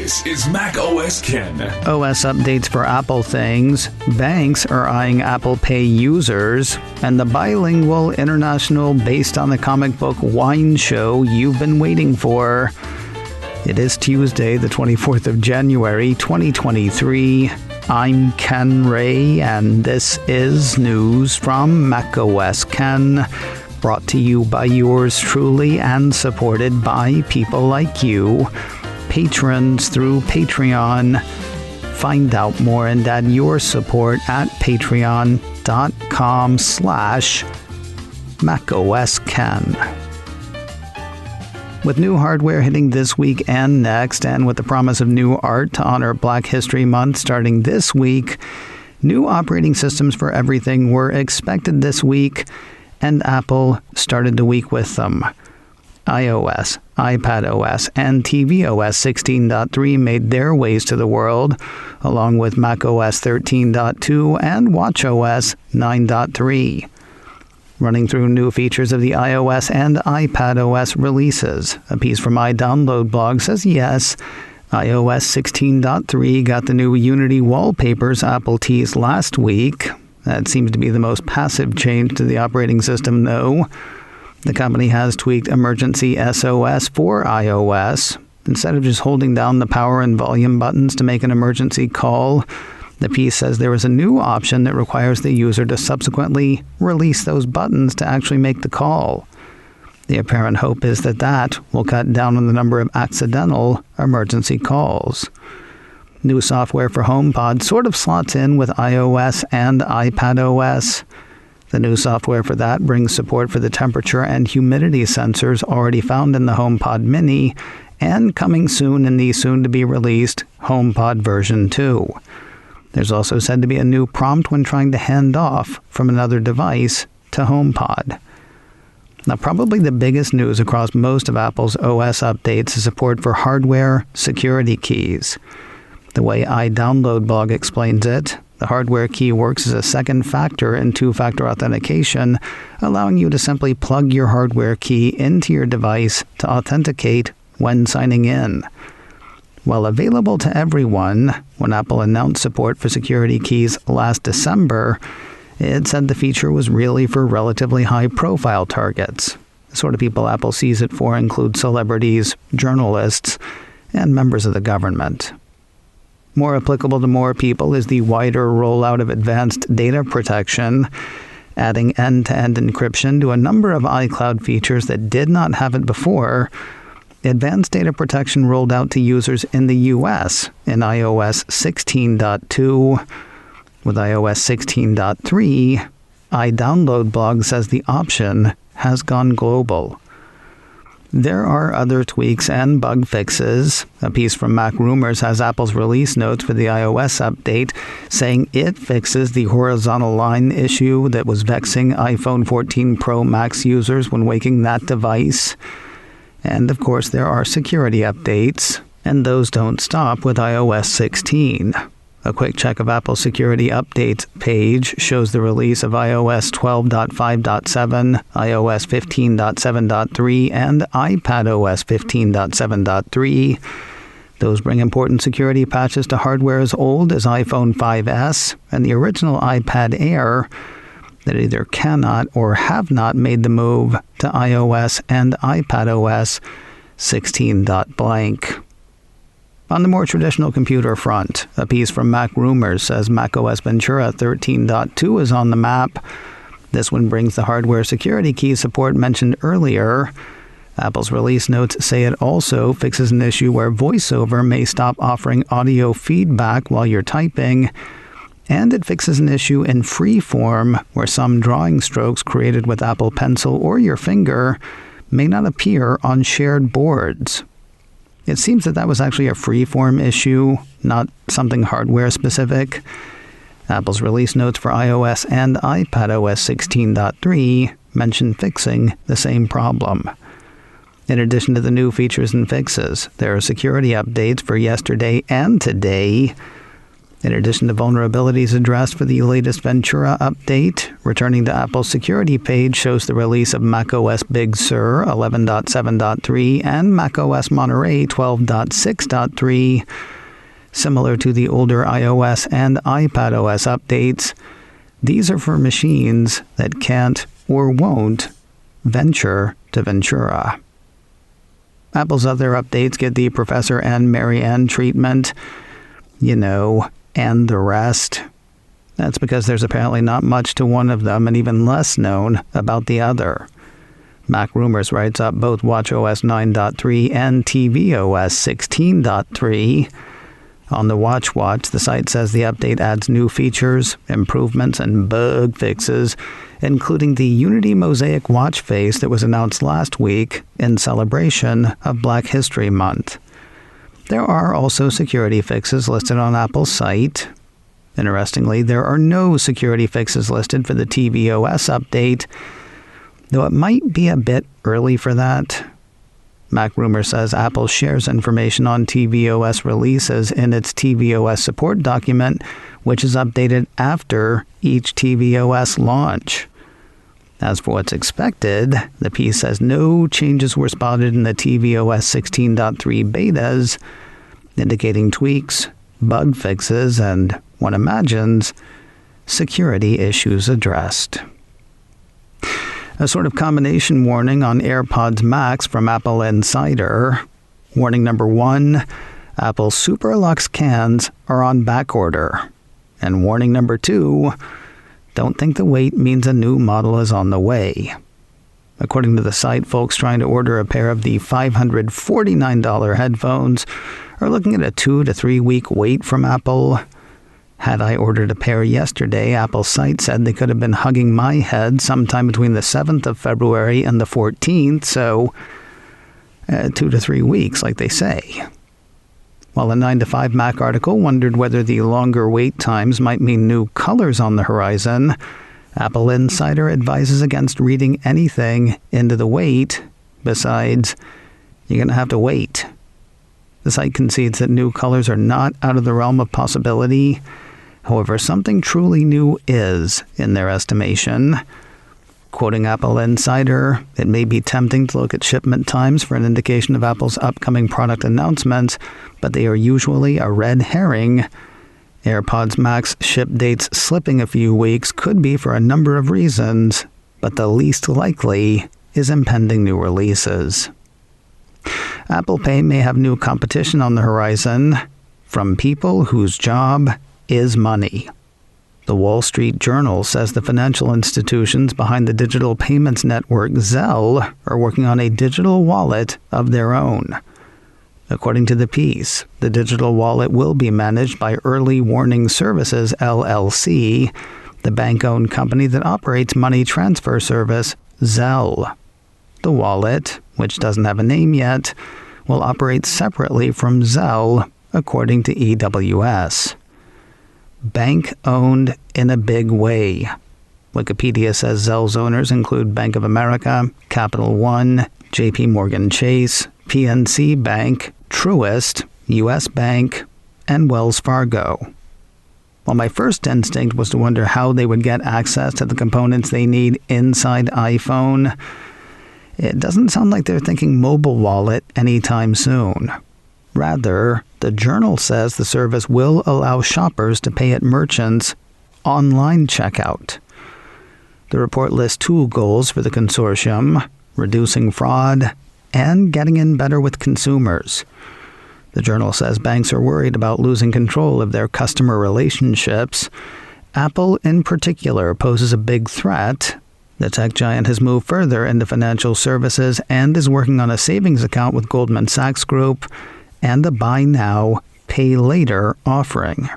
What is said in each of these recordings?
This is macOS Ken. OS updates for Apple things, banks are eyeing Apple Pay users, and the bilingual international based on the comic book wine show you've been waiting for. It is Tuesday, the 24th of January, 2023. I'm Ken Ray, and this is news from macOS Ken, brought to you by yours truly and supported by people like you, patrons through Patreon. Find out more and add your support at patreon.com/macOSKen. With new hardware hitting this week and next, and with the promise of new art to honor Black History Month starting this week, new operating systems for everything were expected this week, and Apple started the week with them. iOS, iPadOS, and tvOS 16.3 made their ways to the world, along with macOS 13.2 and watchOS 9.3. Running through new features of the iOS and iPadOS releases, a piece from my download blog says yes, iOS 16.3 got the new Unity wallpapers Apple teased last week. That seems to be the most passive change to the operating system, though. The company has tweaked Emergency SOS for iOS. Instead of just holding down the power and volume buttons to make an emergency call, the piece says there is a new option that requires the user to subsequently release those buttons to actually make the call. The apparent hope is that that will cut down on the number of accidental emergency calls. New software for HomePod sort of slots in with iOS and iPadOS. The new software for that brings support for the temperature and humidity sensors already found in the HomePod Mini, and coming soon in the soon-to-be-released HomePod version 2. There's also said to be a new prompt when trying to hand off from another device to HomePod. Now, probably the biggest news across most of Apple's OS updates is support for hardware security keys. The way iDownload blog explains it, the hardware key works as a second factor in two-factor authentication, allowing you to simply plug your hardware key into your device to authenticate when signing in. While available to everyone, when Apple announced support for security keys last December, it said the feature was really for relatively high-profile targets. The sort of people Apple sees it for include celebrities, journalists, and members of the government. More applicable to more people is the wider rollout of advanced data protection, adding end-to-end encryption to a number of iCloud features that did not have it before. Advanced data protection rolled out to users in the US in iOS 16.2. With iOS 16.3, iDownload blog says the option has gone global. There are other tweaks and bug fixes. A piece from Mac Rumors has Apple's release notes for the iOS update, saying it fixes the horizontal line issue that was vexing iPhone 14 Pro Max users when waking that device. And of course, there are security updates, and those don't stop with iOS 16. A quick check of Apple's security updates page shows the release of iOS 12.5.7, iOS 15.7.3, and iPadOS 15.7.3. Those bring important security patches to hardware as old as iPhone 5S and the original iPad Air that either cannot or have not made the move to iOS and iPadOS 16.blank. On the more traditional computer front, a piece from Mac Rumors says macOS Ventura 13.2 is on the map. This one brings the hardware security key support mentioned earlier. Apple's release notes say it also fixes an issue where VoiceOver may stop offering audio feedback while you're typing, and it fixes an issue in Freeform where some drawing strokes created with Apple Pencil or your finger may not appear on shared boards. It seems that was actually a Freeform issue, not something hardware-specific. Apple's release notes for iOS and iPadOS 16.3 mention fixing the same problem. In addition to the new features and fixes, there are security updates for yesterday and today. In addition to vulnerabilities addressed for the latest Ventura update, returning to Apple's security page shows the release of macOS Big Sur 11.7.3 and macOS Monterey 12.6.3. Similar to the older iOS and iPadOS updates, these are for machines that can't or won't venture to Ventura. Apple's other updates get the Professor and Mary Ann treatment, and the rest. That's because there's apparently not much to one of them and even less known about the other. Mac Rumors writes up both watchOS 9.3 and tvOS 16.3. On the Watch, the site says the update adds new features, improvements, and bug fixes, including the Unity Mosaic watch face that was announced last week in celebration of Black History Month. There are also security fixes listed on Apple's site. Interestingly, there are no security fixes listed for the tvOS update, though it might be a bit early for that. Mac Rumor says Apple shares information on tvOS releases in its tvOS support document, which is updated after each tvOS launch. As for what's expected, the piece says no changes were spotted in the tvOS 16.3 betas, indicating tweaks, bug fixes, and, one imagines, security issues addressed. A sort of combination warning on AirPods Max from AppleInsider. Warning number 1, Apple's Super Luxe cans are on backorder. And warning number 2, don't think the wait means a new model is on the way. According to the site, folks trying to order a pair of the $549 headphones are looking at a 2 to 3 week wait from Apple. Had I ordered a pair yesterday, Apple's site said they could have been hugging my head sometime between the 7th of February and the 14th, so 2 to 3 weeks, like they say. While a 9 to 5 Mac article wondered whether the longer wait times might mean new colors on the horizon, AppleInsider advises against reading anything into the wait. Besides, you're going to have to wait. The site concedes that new colors are not out of the realm of possibility. However, something truly new is, in their estimation. Quoting AppleInsider, it may be tempting to look at shipment times for an indication of Apple's upcoming product announcements, but they are usually a red herring. AirPods Max ship dates slipping a few weeks could be for a number of reasons, but the least likely is impending new releases. Apple Pay may have new competition on the horizon from people whose job is money. The Wall Street Journal says the financial institutions behind the digital payments network Zelle are working on a digital wallet of their own. According to the piece, the digital wallet will be managed by Early Warning Services, LLC, the bank-owned company that operates money transfer service Zelle. The wallet, which doesn't have a name yet, will operate separately from Zelle, according to EWS. Bank-owned in a big way. Wikipedia says Zelle's owners include Bank of America, Capital One, JP Morgan Chase, PNC Bank, Truist, U.S. Bank, and Wells Fargo. While my first instinct was to wonder how they would get access to the components they need inside iPhone, it doesn't sound like they're thinking mobile wallet anytime soon. Rather, the Journal says the service will allow shoppers to pay at merchants' online checkout. The report lists two goals for the consortium: reducing fraud and getting in better with consumers. The Journal says banks are worried about losing control of their customer relationships. Apple, in particular, poses a big threat. The tech giant has moved further into financial services and is working on a savings account with Goldman Sachs Group and a buy now, pay later offering.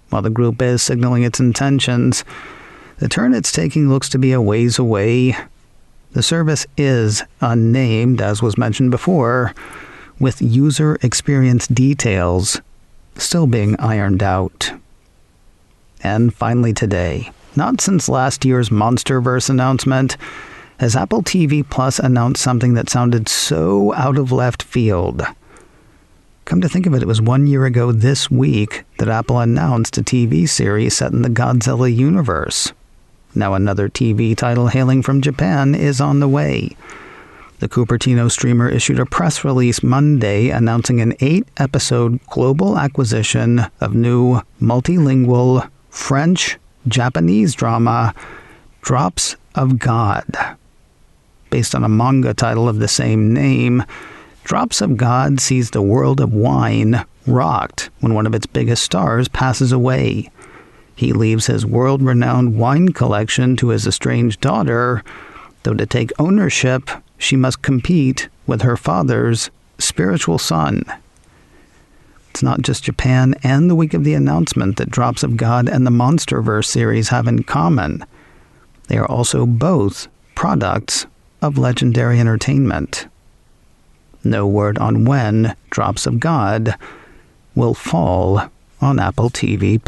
While the group is signaling its intentions, the turn it's taking looks to be a ways away. The service is unnamed, as was mentioned before, with user experience details still being ironed out. And finally today, not since last year's Monsterverse announcement, has Apple TV Plus announced something that sounded so out of left field. Come to think of it, it was 1 year ago this week that Apple announced a TV series set in the Godzilla universe. Now another TV title hailing from Japan is on the way. The Cupertino streamer issued a press release Monday announcing an 8-episode global acquisition of new multilingual French-Japanese drama Drops of God. Based on a manga title of the same name, Drops of God sees the world of wine rocked when one of its biggest stars passes away. He leaves his world-renowned wine collection to his estranged daughter, though to take ownership, she must compete with her father's spiritual son. It's not just Japan and the week of the announcement that Drops of God and the MonsterVerse series have in common. They are also both products of Legendary Entertainment. No word on when Drops of God will fall on Apple TV+.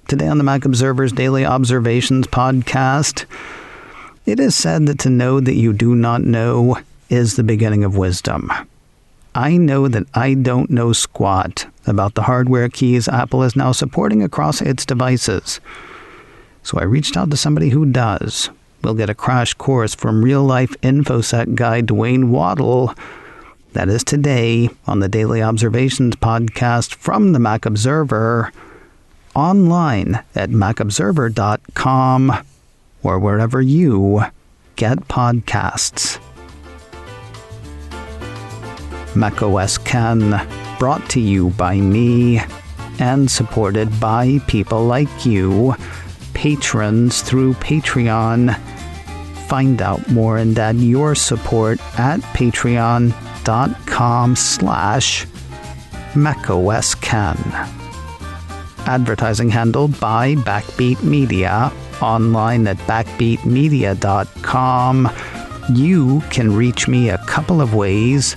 Today on the Mac Observer's Daily Observations podcast, it is said that to know that you do not know is the beginning of wisdom. I know that I don't know squat about the hardware keys Apple is now supporting across its devices. So I reached out to somebody who does. We'll get a crash course from real-life InfoSec guy Dwayne Waddle. That is today on the Daily Observations podcast from the Mac Observer, online at macobserver.com or wherever you get podcasts. macOS Ken, brought to you by me and supported by people like you, patrons through Patreon. Find out more and add your support at patreon.com/macOSKen. Advertising handled by Backbeat Media, online at backbeatmedia.com. You can reach me a couple of ways.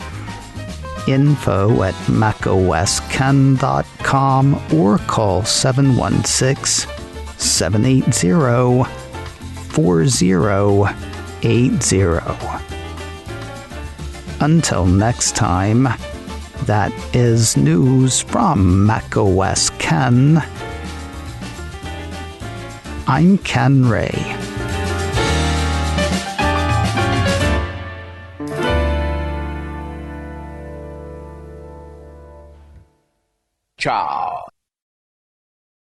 Info at macosken.com or call 716-780-4080. Until next time, that is news from macOS Ken. I'm Ken Ray. Ciao.